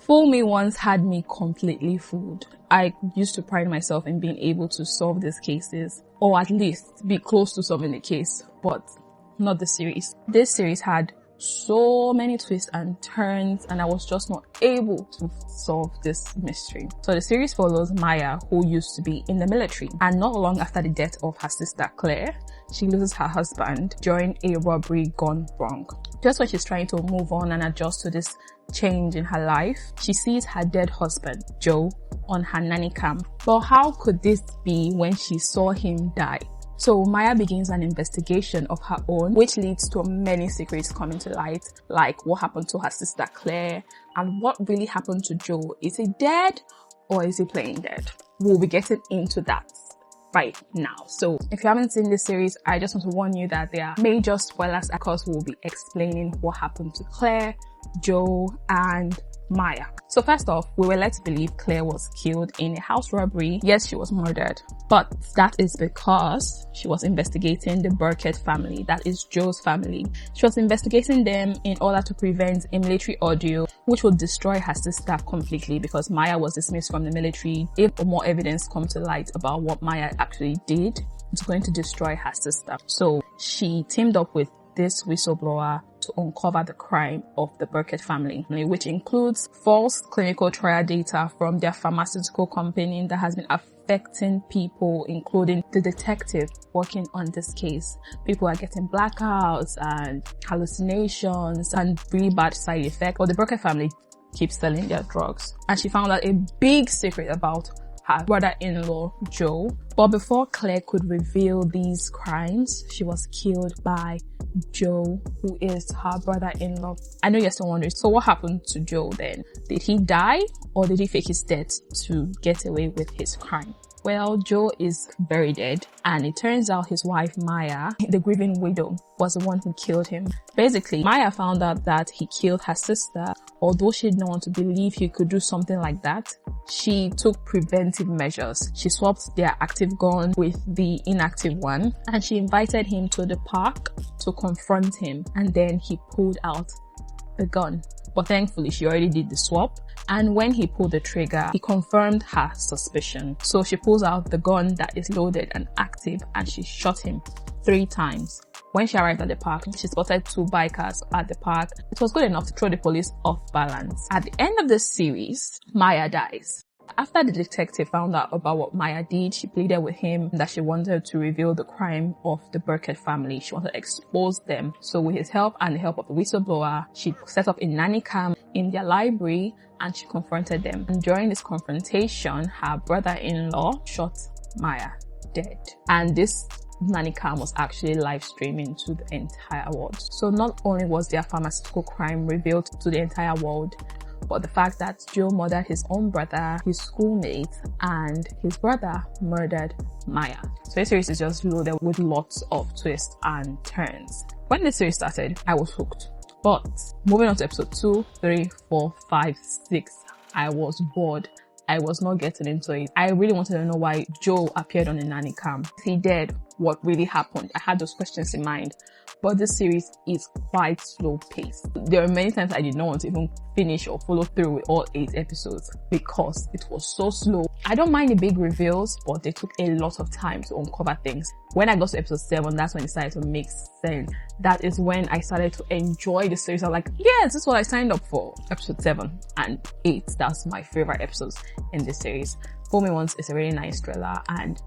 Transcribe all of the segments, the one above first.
Fool Me Once had me completely fooled. I used to pride myself in being able to solve these cases, or at least be close to solving the case, but not the series. This series had so many twists and turns, and I was just not able to solve this mystery. So the series follows Maya, who used to be in the military, and not long after the death of her sister Claire, she loses her husband during a robbery gone wrong. Just when she's trying to move on and adjust to this change in her life, she sees her dead husband, Joe, on her nanny cam. But how could this be when she saw him die? So Maya begins an investigation of her own, which leads to many secrets coming to light, like what happened to her sister Claire and what really happened to Joe. Is he dead or is he playing dead? We'll be getting into that right now. So if you haven't seen this series, I just want to warn you that there are major spoilers because we'll be explaining what happened to Claire, Joe, and Maya. So first off, we were led to believe Claire was killed in a house robbery. Yes, she was murdered, but that is because she was investigating the Burkett family, that is Joe's family. She was investigating them in order to prevent a military ordeal which would destroy her sister completely, because Maya was dismissed from the military. If more evidence comes to light about what Maya actually did, it's going to destroy her sister. So she teamed up with this whistleblower to uncover the crime of the Burkett family, which includes false clinical trial data from their pharmaceutical company that has been affecting people, including the detective working on this case. People are getting blackouts and hallucinations and really bad side effects. But the Burkett family keeps selling their drugs. And she found out a big secret about her brother-in-law, Joe. But before Claire could reveal these crimes, she was killed by Joe, who is her brother-in-law. I know you're still wondering, so what happened to Joe then? Did he die or did he fake his death to get away with his crime? Well, Joe is very dead, and it turns out his wife Maya, the grieving widow, was the one who killed him. Basically, Maya found out that he killed her sister. Although she did not want to believe he could do something like that, she took preventive measures. She swapped their active gun with the inactive one, and she invited him to the park to confront him, and then he pulled out the gun. But thankfully, she already did the swap, and when he pulled the trigger, he confirmed her suspicion. So she pulls out the gun that is loaded and active, and she shot him 3 times. When she arrived at the park, she spotted 2 bikers at the park. It was good enough to throw the police off balance. At the end of the series, Maya dies. After the detective found out about what Maya did, she pleaded with him that she wanted to reveal the crime of the Burkett family. She wanted to expose them. So with his help and the help of the whistleblower, she set up a nanny cam in their library and she confronted them. And during this confrontation, her brother-in-law shot Maya dead. And this nanny cam was actually live streaming to the entire world. So not only was their pharmaceutical crime revealed to the entire world, but the fact that Joe murdered his own brother, his schoolmate, and his brother murdered Maya. So this series is just loaded with lots of twists and turns. When this series started, I was hooked. But moving on to episode 2, 3, 4, 5, 6, I was bored. I was not getting into it. I really wanted to know why Joe appeared on the nanny cam. Is he dead? What really happened? I had those questions in mind. But this series is quite slow paced. There are many times I did not want to even finish or follow through with all 8 episodes because it was so slow. I don't mind the big reveals, but they took a lot of time to uncover things. When I got to episode 7, that's when it started to make sense. That is when I started to enjoy the series. I'm like, yes, this is what I signed up for. Episode 7 and 8, that's my favorite episodes in this series. Fool Me Once is a really nice thriller, and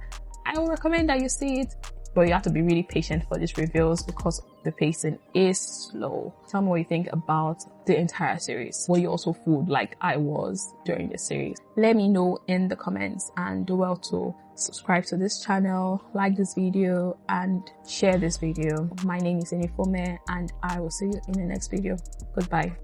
I will recommend that you see it. But you have to be really patient for these reveals because the pacing is slow. Tell me what you think about the entire series. Were you also fooled like I was during the series? Let me know in the comments, and do well to subscribe to this channel, like this video, and share this video. My name is Enifome, and I will see you in the next video. Goodbye.